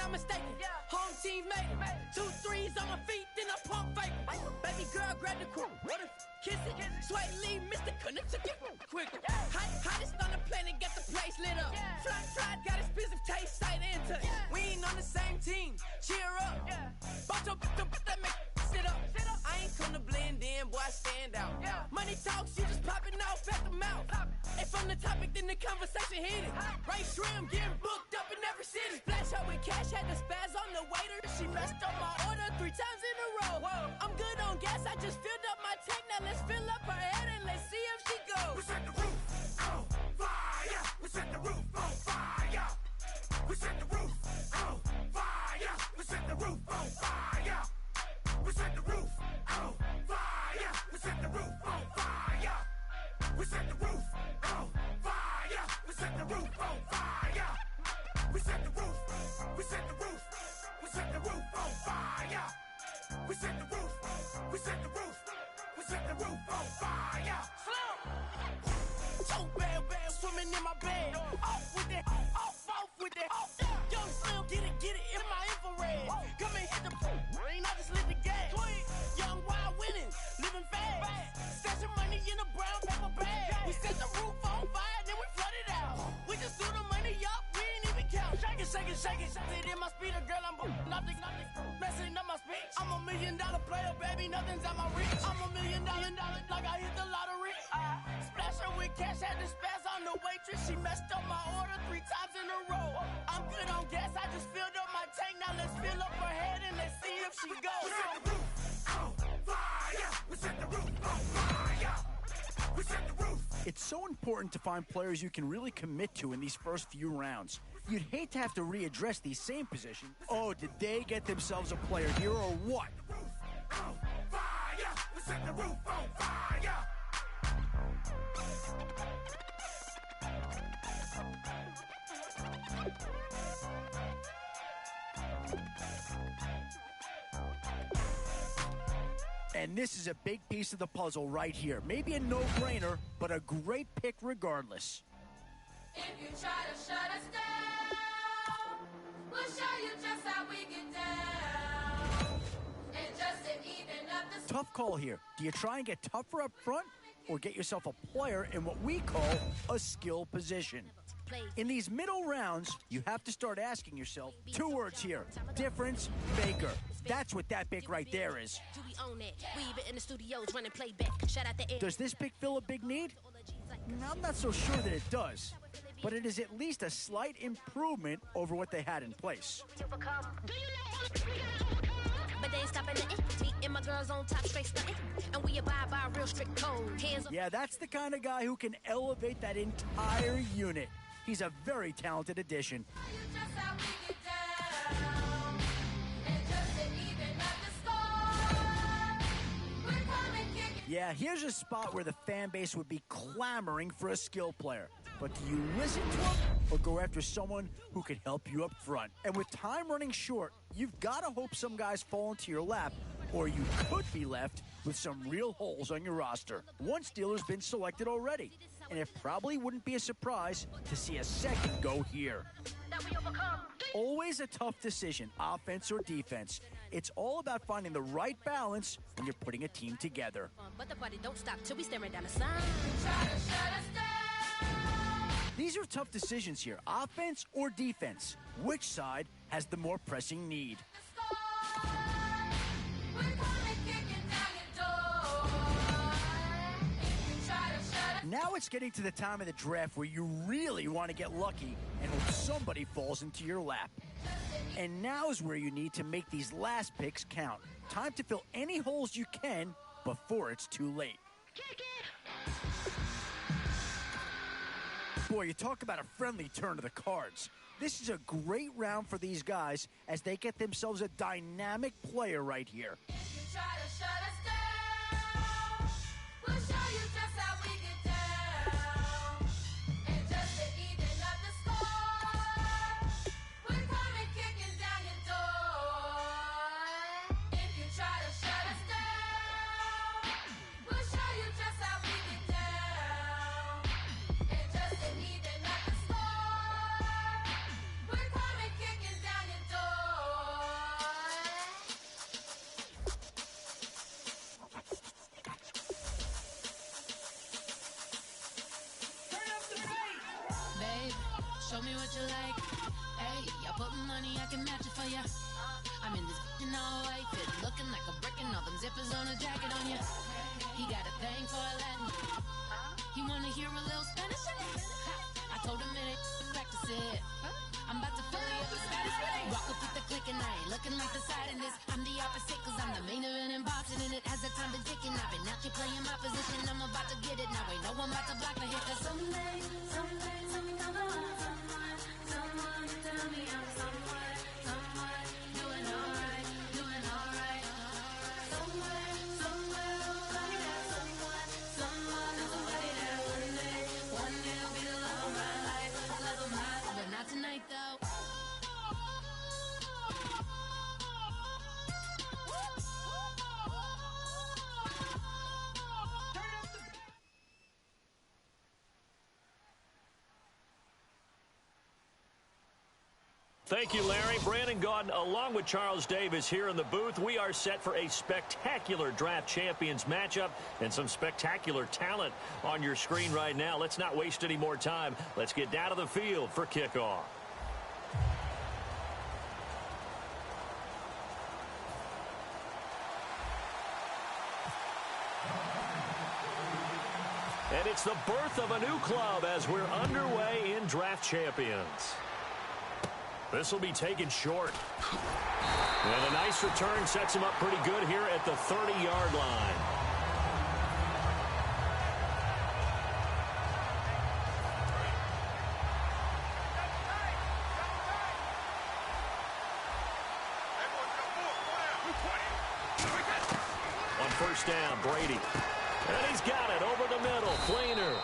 not mistaken. Home team made it. 2 threes on my feet, then I pump fake. Baby girl, grab the crew. Kiss it. Sway Lee, Mr. Couldn't took it quick. Hottest on the planet, get the place lit up. Fly, got expensive taste, sight into. We ain't on the same team. Cheer up. Bout your that make sit up. I ain't come to blend in, boy, I stand out. Money talks, you just popping off at the mouth. If I'm the topic, then the conversation heated. Right shrimp, getting booked up in every city. Splash her with cash, had the spaz on the waiter. She messed up my order 3 times in a row. I'm good on gas, I just filled up my tank. Now let's fill up her head and let's see if she goes. We set the roof on fire. We set the roof on fire. We set the roof on fire. We set the roof on fire. We set the roof on fire. We set the roof on fire. We set the roof on fire. We set the roof on fire. We set the roof. We set the roof. We set the roof on fire. We set the roof. We set the roof. We set the roof on fire. So bad, swimming in my bed. Off with that, off with that. Young Slim, get it in my infrared. Come and hit the rain, I just lit the gas. Young wild winning, living fast. Stashing money in a brown paper bag. We set the roof on fire, then we flood it out. We just threw the money up, we ain't even count. Shake it, shake it, shake it. It in my speeder, girl, I'm nothing, messing up my speech. I'm $1 million player, baby, nothing's out my reach. I'm $1 million, like I hit the lottery. Splash her with cash, had the spaz on the waitress. She messed up my order 3 times in a row. I'm good on gas, I just filled up my tank. Now let's fill up her head and let's see if she goes. We set the roof on fire. We set the roof on fire. We set the roof. It's so important to find players you can really commit to in these first few rounds. You'd hate to have to readdress these same positions. Oh, did they get themselves a player here or what? On fire. We set the roof on fire. And this is a big piece of the puzzle right here. Maybe a no-brainer, but a great pick regardless. If you try to shut us down, we'll show you just how we get down. And just to even up the... Tough call here. Do you try and get tougher up front or get yourself a player in what we call a skill position? In these middle rounds, you have to start asking yourself 2 words here: difference maker. That's what that pick right there is. Does this pick fill a big need? I'm not so sure that it does, but it is at least a slight improvement over what they had in place. But they ain't stopping nothing. Me and my girls on top straight stunting. And we abide by real strict code. Hands up. Yeah, that's the kind of guy who can elevate that entire unit. He's a very talented addition. Yeah, here's a spot where the fan base would be clamoring for a skill player. But do you listen to them or go after someone who can help you up front? And with time running short, you've got to hope some guys fall into your lap, or you could be left with some real holes on your roster. One Steeler's been selected already, and it probably wouldn't be a surprise to see a second go here. Always a tough decision, offense or defense. It's all about finding the right balance when you're putting a team together. But the party don't stop till we staring down the sun. These are tough decisions here, offense or defense. Which side has the more pressing need? Now it's getting to the time of the draft where you really want to get lucky and hope somebody falls into your lap. And now is where you need to make these last picks count. Time to fill any holes you can before it's too late. Boy, you talk about a friendly turn to the cards. This is a great round for these guys as they get themselves a dynamic player right here. If you try to shut us down, we'll show you just how we get down. And just to even up the score, we're coming kicking down your door. If you try to shut us down, we'll show you just how we get down. And just to even up the score, we're coming kicking down your door. what you like. Hey, y'all put money, I can match it for ya. I'm in this in all white fit, looking like a brick and all them zippers on a jacket on ya. He got a thing for a Latin. He wanna hear a little Spanish? I told him it ain't practice it. I'm about to fill you up with status. Rock up with the click and I ain't looking like the side in this. I'm the opposite cause I'm the main event in boxing and it has the time been ticking. I've been out here playing my position, I'm about to get it. Now ain't no one about to block the hit cause someday something come along. Someone to tell me I'm someone doing alright. Somewhere, somebody that someone is somebody that one day will be the love of my life, but not tonight though. Thank you, Larry. Brandon Gaudin, along with Charles Davis here in the booth. We are set for a spectacular draft champions matchup and some spectacular talent on your screen right now. Let's not waste any more time. Let's get down to the field for kickoff. And it's the birth of a new club as we're underway in draft champions. This will be taken short. And a nice return sets him up pretty good here at the 30-yard line. On first down, Brady. And he's got it over the middle. Flainer.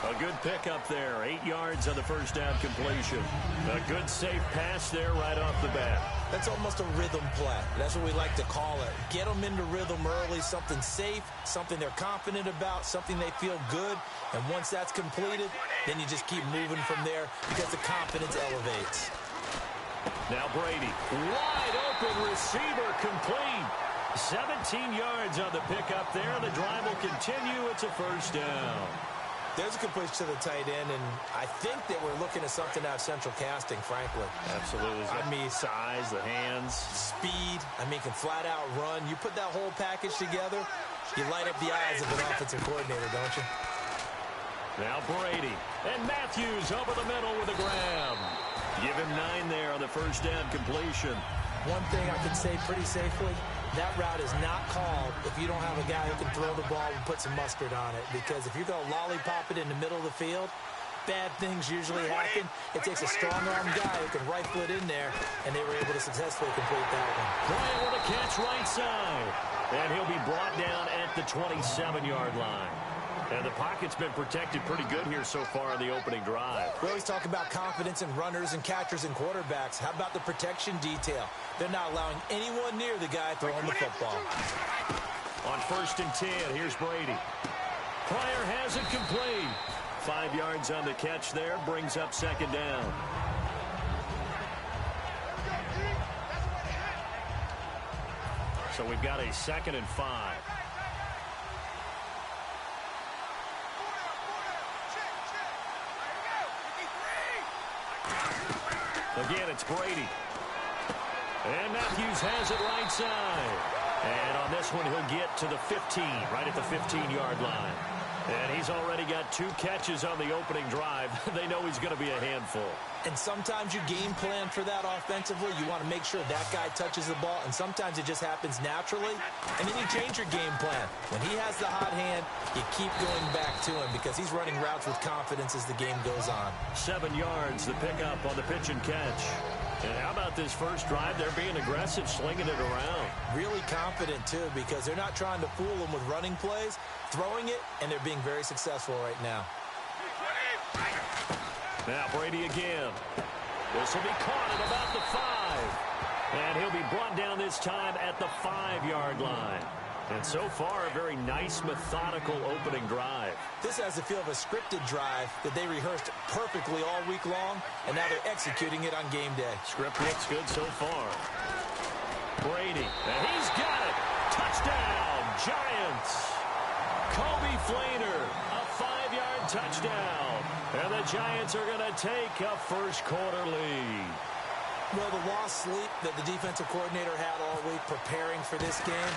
A good pickup there. 8 yards on the first down completion. A good safe pass there right off the bat. That's almost a rhythm play. That's what we like to call it. Get them into rhythm early, something safe, something they're confident about, something they feel good. And once that's completed, then you just keep moving from there because the confidence elevates. Now Brady. Wide open receiver complete. 17 yards on the pickup there. The drive will continue. It's a first down. There's a complete to the tight end, and I think that we're looking at something out of central casting, frankly. Absolutely. I mean, size, the hands. Speed. I mean, can flat out run. You put that whole package together, you light up the eyes of an offensive coordinator, don't you? Now Brady. And Matthews over the middle with a grab. Give him 9 there on the first down completion. One thing I can say pretty safely, that route is not called if you don't have a guy who can throw the ball and put some mustard on it. Because if you're going to lollipop it in the middle of the field, bad things usually happen. It takes a strong-arm guy who can rifle it in there, and they were able to successfully complete that one. Bryant with a catch right side. And he'll be brought down at the 27-yard line. And the pocket's been protected pretty good here so far in the opening drive. We always talk about confidence in runners and catchers and quarterbacks. How about the protection detail? They're not allowing anyone near the guy throwing the football. On first and 10, here's Brady. Pryor has it complete. 5 yards on the catch there, brings up second down. So we've got a 2nd and 5. Again, it's Brady. And Matthews has it right side. And on this one, he'll get to the 15, right at the 15-yard line. And he's already got 2 catches on the opening drive. They know he's going to be a handful. And sometimes you game plan for that offensively. You want to make sure that guy touches the ball, and sometimes it just happens naturally. And then you change your game plan. When he has the hot hand, you keep going back to him because he's running routes with confidence as the game goes on. 7 yards, the pickup on the pitch and catch. And how about this first drive? They're being aggressive, slinging it around. Really confident, too, because they're not trying to fool them with running plays, throwing it, and they're being very successful right now. Now Brady again. This will be caught at about the 5. And he'll be brought down this time at the 5-yard line. And so far, a very nice, methodical opening drive. This has the feel of a scripted drive that they rehearsed perfectly all week long, and now they're executing it on game day. Script looks good so far. Brady, and he's got it. Touchdown, Giants. Kobe Flainer, a 5-yard touchdown. And the Giants are going to take a first quarter lead. Well, the lost sleep that the defensive coordinator had all week preparing for this game,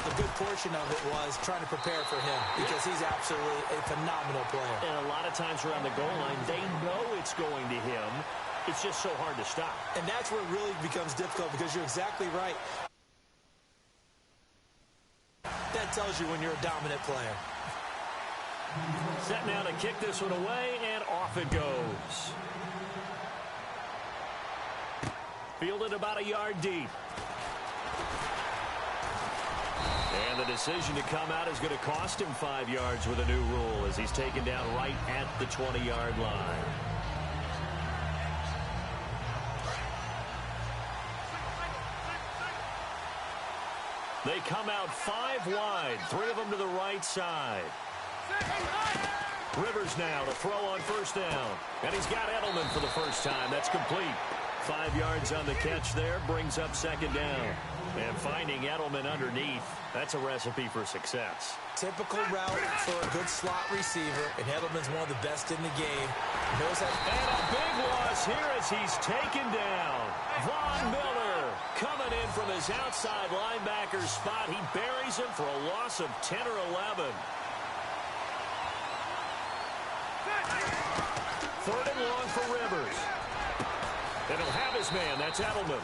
a good portion of it was trying to prepare for him because he's absolutely a phenomenal player. And a lot of times around the goal line, they know it's going to him. It's just so hard to stop. And that's where it really becomes difficult because you're exactly right. That tells you when you're a dominant player. Set now to kick this one away, and off it goes. Fielded about a yard deep. And the decision to come out is going to cost him 5 yards with a new rule as he's taken down right at the 20-yard line. They come out 5 wide, 3 of them to the right side. Rivers now to throw on first down. And he's got Edelman for the first time. That's complete. 5 yards on the catch there, brings up second down. And finding Edelman underneath, that's a recipe for success. Typical route for a good slot receiver, and Edelman's one of the best in the game. And a big loss here as he's taken down. Von Miller coming in from his outside linebacker spot. He buries him for a loss of 10 or 11. Third and long for Rivers. And he'll have his man. That's Edelman.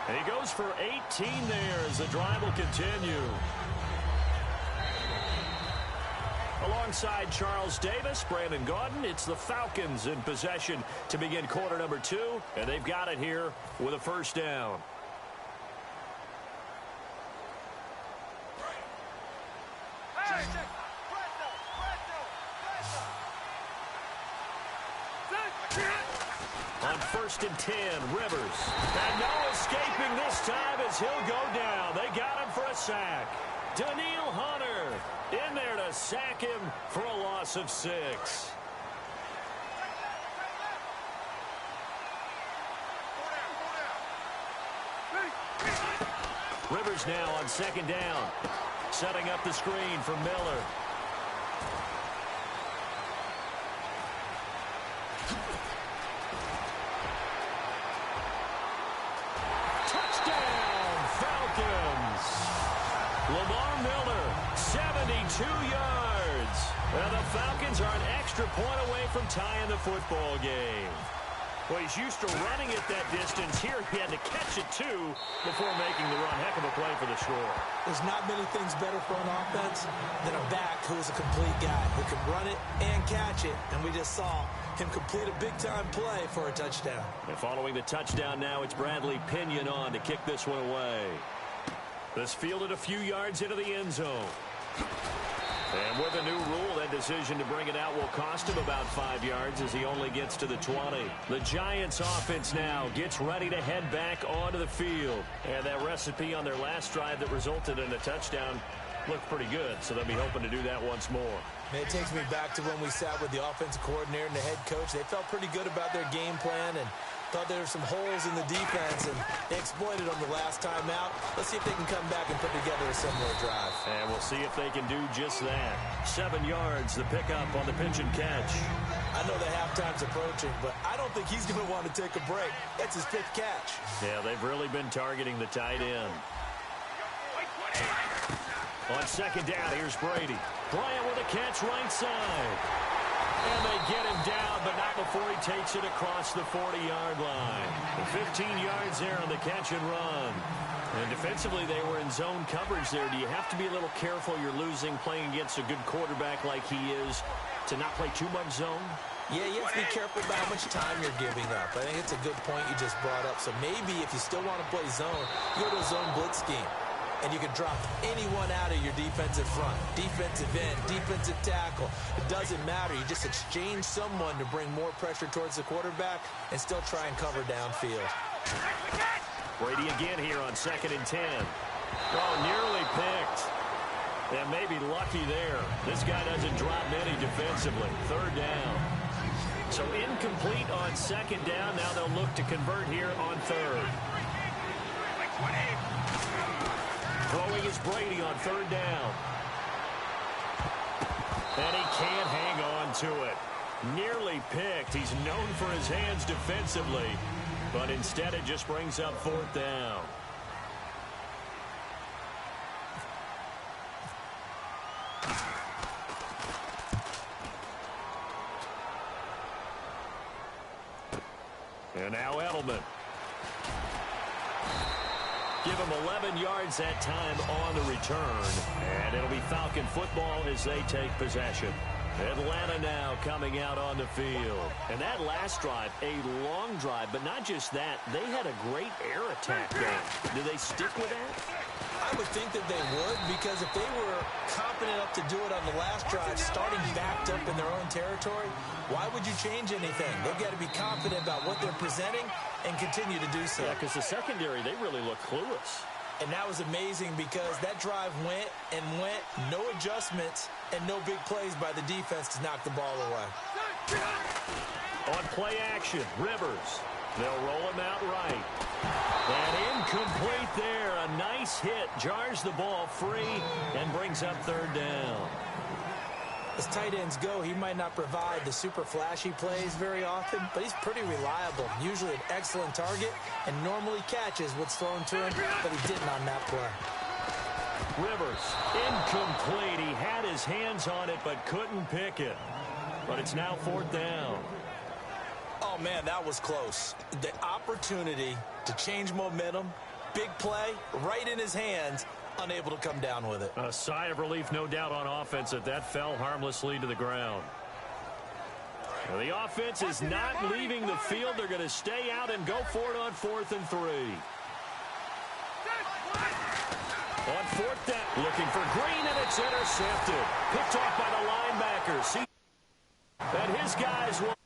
And he goes for 18 there as the drive will continue. Alongside Charles Davis, Brandon Gaudin, it's the Falcons in possession to begin quarter number 2. And they've got it here with a first down. On first and 10, Rivers. And no escaping this time as he'll go down. They got him for a sack. Daniil Hunter in there to sack him for a loss of 6. Rivers now on second down. Setting up the screen for Miller. Lamar Miller, 72 yards. And the Falcons are an extra point away from tying the football game. Well, he's used to running it that distance. Here he had to catch it, too, before making the run. Heck of a play for the score. There's not many things better for an offense than a back who's a complete guy who can run it and catch it. And we just saw him complete a big-time play for a touchdown. And following the touchdown now, it's Bradley Pinion on to kick this one away. This fielded a few yards into the end zone. And with a new rule, that decision to bring it out will cost him about 5 yards as he only gets to the 20. The Giants offense now gets ready to head back onto the field. And that recipe on their last drive that resulted in a touchdown looked pretty good, so they'll be hoping to do that once more. It takes me back to when we sat with the offensive coordinator and the head coach. They felt pretty good about their game plan and thought there were some holes in the defense, and they exploited them the last time out. Let's see if they can come back and put together a similar drive. And we'll see if they can do just that. 7 yards, the pickup on the pitch and catch. I know the halftime's approaching, but I don't think he's going to want to take a break. That's his 5th catch. Yeah, they've really been targeting the tight end. On second down, here's Brady. Bryant with a catch right side. And they get him down, but not before he takes it across the 40-yard line. 15 yards there on the catch and run. And defensively, they were in zone coverage there. Do you have to be a little careful? You're losing playing against a good quarterback like he is to not play too much zone? Yeah, you have to be careful about how much time you're giving up. I think it's a good point you just brought up. So maybe if you still want to play zone, you go to a zone blitz scheme. And you can drop anyone out of your defensive front, defensive end, defensive tackle. It doesn't matter. You just exchange someone to bring more pressure towards the quarterback and still try and cover downfield. Brady again here on second and 10. Oh, nearly picked. And maybe lucky there. This guy doesn't drop many defensively. Third down. So incomplete on second down. Now they'll look to convert here on third. Throwing is Brady on third down. And he can't hang on on to it. Nearly picked. He's known for his hands defensively, but instead it just brings up 4th down. And now Edelman. Give him 11 yards that time on the return. And it'll be Falcon football as they take possession. Atlanta now coming out on the field. And that last drive, a long drive, but not just that. They had a great air attack going. Do they stick with that? I would think that they would, because if they were confident enough to do it on the last drive, starting backed up in their own territory, why would you change anything? They've got to be confident about what they're presenting and continue to do so. Yeah, because the secondary, they really look clueless. And that was amazing because that drive went and went, no adjustments and no big plays by the defense to knock the ball away. On play action, Rivers. They'll roll him out right. And incomplete there. A nice hit. Jars the ball free and brings up 3rd down. As tight ends go, he might not provide the super flashy plays very often, but he's pretty reliable. Usually an excellent target and normally catches what's thrown to him, but he didn't on that play. Rivers, incomplete. He had his hands on it but couldn't pick it. But it's now 4th down. Oh, man, that was close. The opportunity to change momentum, big play, right in his hands, unable to come down with it. A sigh of relief, no doubt, on offense that fell harmlessly to the ground. Now, the offense is not leaving the field. They're going to stay out and go for it on 4th and 3. On 4th down, looking for Green, and it's intercepted. Picked off by the linebacker. See, and his guys will